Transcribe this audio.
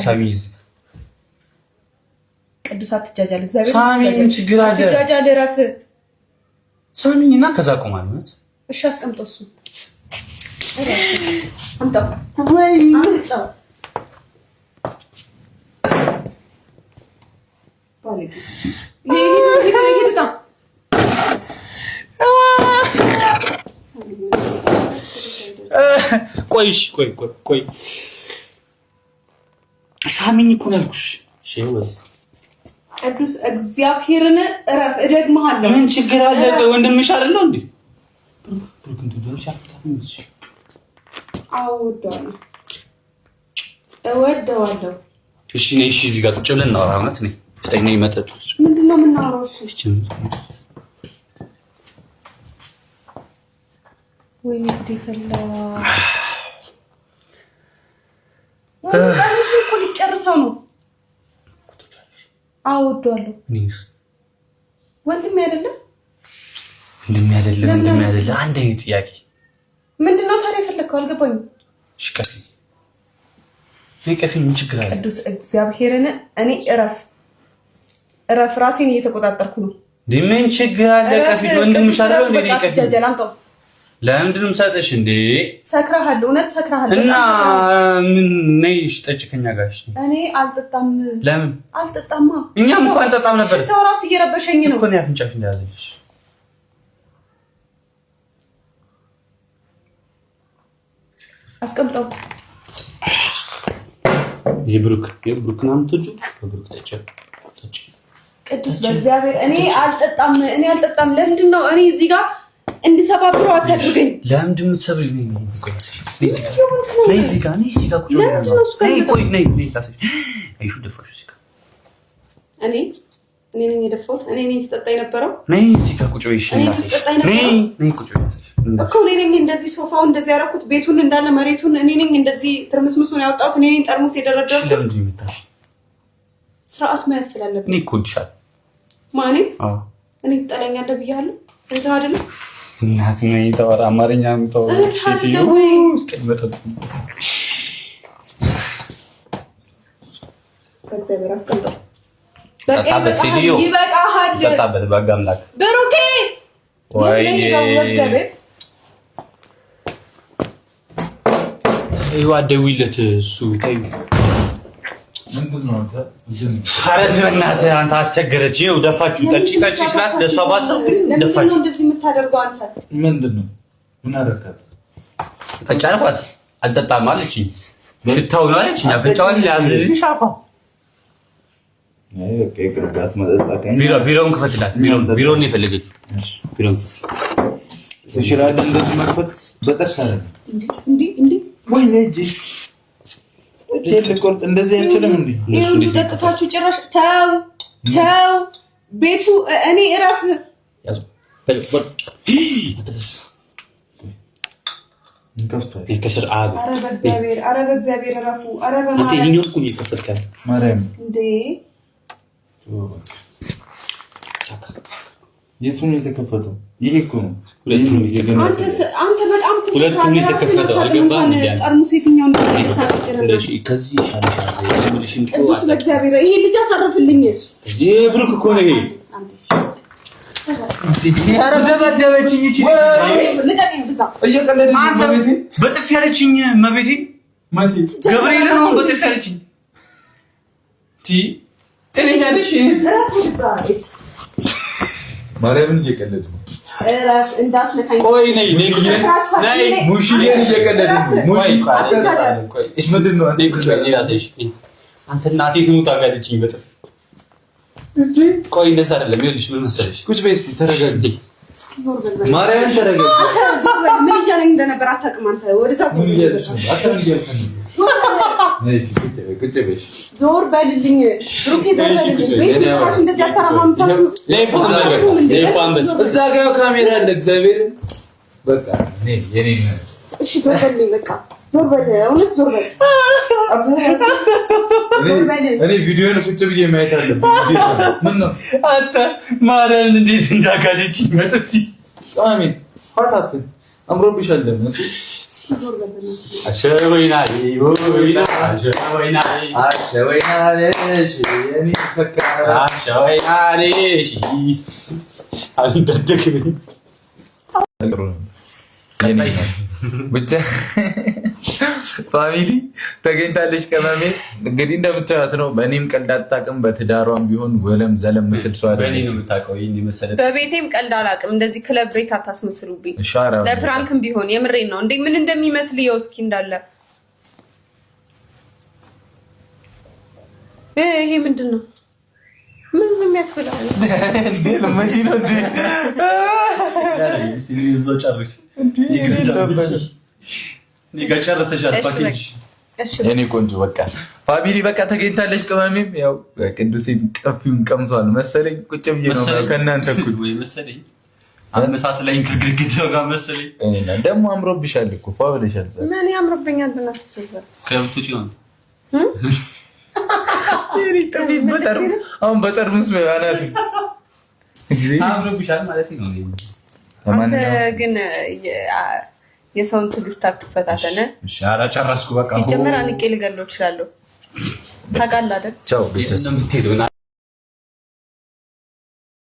ሳሚዝ ቅዱሳት ትጃጃል እግዚአብሔር ሳሚን ችግር አለ ትጃጃል ረፍ ሳሚኝና ከዛ ቆማለት እሺ አስቀምጠው እሱ አንተ ወይ አንተ ባለጌ ይሄ ቆይ ሳሚኝ እኮ ነው ያልኩሽ ሼወዝ ቅዱስ እግዚአብሔርን እረፍ እደግምሃለሁ ምን ችግር አለ ወንድምሽ አይደለው እንዴ ብሩክ እንትን ጆርሽ አትካተምሽ እወደዋለሁ እሺ ነይ እሺ እዚህ ጋር ቁጭ ብለን እናወራ እውነት ነኝ እስቲ ነይ መጠጡ ምንድነው የምናወራው እሺ ወይ እንዴ ፈላ ወንድምሽ እኮ ሊጨርሰው ነው አወደዋለሁ ወንድም አይደለም አንድ አይነት ጥያቄ ምንድነው ታዲያ የፈለከው አልገባኝም እሺ ከፊ ምን ችግር አለ ቅዱስ እግዚአብሔርን እኔ እረፍ ራሴን እየተቆጣጠርኩ ነው ምን ችግር አለ ከፊ ወንድምሽ አይደለም እንዴ ከፊ ለምንድነው ሰጠሽ እንዴ ሰክራሃል እውነት ሰክራሃል እና ምን ነይሽ ጠጭ ከኛ ጋር እሺ እኔ አልጠጣም ለምን አልጠጣማ እኛም እንኳን አንጠጣም ነበር ተው ራሱ እየረበሸኝ ነው እኮ ነው ያፍንጫሽ እንዳያዘሽ አስቀምጠው የብሩክ ናም ተጁ በብሩክ ተጨ ቅዱስ በእግዚአብሔር እኔ አልጠጣም ለምንድነው እኔ እዚህ ጋር እንድሰባብረው አታድርገኝ ለምንድን ነው የምትሰብሪኝ ነይ እዚህ ጋር ቁጭ ብለን ነይ ታሰሽ አይሹ ደፋሽ እዚህ ጋር እኔ ነኝ የደፋሁት እኔ ነኝ ስጠጣ የነበረው ነይ እዚህ ጋር ቁጭ በይሽ ነይ ቁጭ በይሽ እኮ እኔ ነኝ እንደዚህ ሶፋው እንደዚህ ያደረኩት ቤቱን እንዳለ መሬቱን እኔ ነኝ እንደዚህ ትርምስምሱን ያወጣሁት እኔ ነኝ ጠርሙስ የደረደርኩት ለምንድን ነው የምታሽ ስርዓት መያዝ ስላለብኝ እኔ እኮ እወድሻለሁ ማኔ እኔ ትጠላኛለህ ብያለሁ እንዴ አይደለም እናት ነኝ ተወራ አማርኛ ምታው ሴትዮ እስከመጣው በእግዚአብሔር አስቀምጠው በቃ ሴትዮ ይበቃሃል ተጣበል ባጋምላክ ብሩኬ ወይ ይኸው አደውይለት እሱ ተይው ምንድነው አንተ በእናትህ አንተ አስቸገረች ይኸው ደፋችሁ ጠጪ ስላት ለሷ ባሰው ደፋችሁ እንደዚህ የምታደርገው አንተ ምንድነው ምን አደረካት ተጫንኳት አልጠጣም አለችኝ ሽታው ነው አለችኝ አፍንጫውን ያዝልኝ ሻፓ አይ ኦኬ ቅርባት መጠጣት ቢሮውን ከፈትላት ቢሮውን የፈለገችው ቢሮውን ትችላለህ እንደዚህ መክፈት በጥርስ አይደል እንዴ ወይ ነጂ ልቆርጥ እንደዚህ አይችልም እንዴ እሱ ተጠጣችሁ ጭራሽ ተው ቤቱ እኔ እረፍ ያዙ እንከፍታለን የከስር አብ አረ በእግዚአብሔር እረፉ አረ በማርያም አንተ ይሄኛው እኮ ነው የከፈትካል ማርያም እንዴ የቱን የተከፈተው ይሄ እኮ ነው ሁለቱም አንተ በጣም ሁለቱም የተከፈተው አልገባም እንዴ ጠርሙስ የትኛው ነው ታቀረለ እሺ ከዚህ ሻንሻል የምልሽን ቅዱስ በእግዚአብሔር ይሄ ልጅ አሳርፍልኝ ብሩክ እኮ ነው ይሄ ኧረ ደበደበችኝ እቺ እየቀለደኝ መቤቴ በጥፍ ያለችኝ መቤቴ ማቲ ገብርኤል ነው በጥፍ ያለችኝ ተለኛለሽ ማርያምን እየቀለደ ነው እንዳትነካኝ ቆይ ነይ ሙሽዬን እየቀለደ ነው ቆይ ምንድን ነው አንተ እናቴ ትሙት አጋለችኝ በጥፍ ቆይ እንደዛ አይደለም ይኸውልሽ ምን መሰለሽ ቁጭ በይ እስኪ ተረጋጊ ማርያምን ተረጋጊ ምን እያለኝ እንደነበር አታውቅም አንተ ወደዛ ቁጭ በይ ዞር በልልኝ ብሩኬ ዞር በልልኝ ቤትሽ እንደዚህ አታራማምሳችሁ እዛ ጋር ካሜራ አለ እግዚአብሔር በቃ የኔ እሺ ዞር በልልኝ በቃ ዞር በል እውነት ዞር በል እኔ ቪዲዮውን ቁጭ ብዬ ማየት አለብኝ ምን ነው አንተ ማርያምን እንዴት እንዳጋለችኝ በጥፊ አሜን ፋታፕን አምሮብሻል ለምን እስኪ ብቻ ፋሚሊ ተገኝታለች። ቅመሜ እንግዲህ እንደምታዩት ነው። በእኔም ቀልድ አታውቅም፣ በትዳሯም ቢሆን ወለም ዘለም ምትል ሰው አይደለም። በእኔ ነው የምታውቀው። ይሄን መሰለህ በቤቴም ቀልድ አላውቅም። እንደዚህ ክለብ ቤት አታስመስሉብኝ። ለፕራንክም ቢሆን የምሬን ነው። እንዴ ምን እንደሚመስል ይኸው እስኪ እንዳለ ይሄ ምንድን ነው? ምን ዝም ያስብላል እንዴ? ለማሲ ነው እንዴ? እዛው ጨርሽ የኔ ቆንጆ በቃ ፋሚሊ በቃ ተገኝታለች። ቅመሜም ያው ቅዱሴ ጠፊውን ቀምሷል መሰለኝ። ቁጭ ብዬ ነው ከእናንተ እኩል ወይ መሰለኝ አመሳስለኝ ግድግዳው ጋር መሰለኝ። ደግሞ አምሮብሻል እኮ ፏ ብለሻል። ምን ያምርብኛል? በእናትሽ ከብቶች ነው አሁን በጠርሙስ አናት አምሮብሻል ማለት ነው። አንተ ግን የሰውን ትዕግስት አትፈታተነ። ኧረ ጨረስኩ በቃ። ሲጀመር አንቄ ልገለው እችላለሁ። ታውቃለህ አይደል? ቻው ቤተሰብ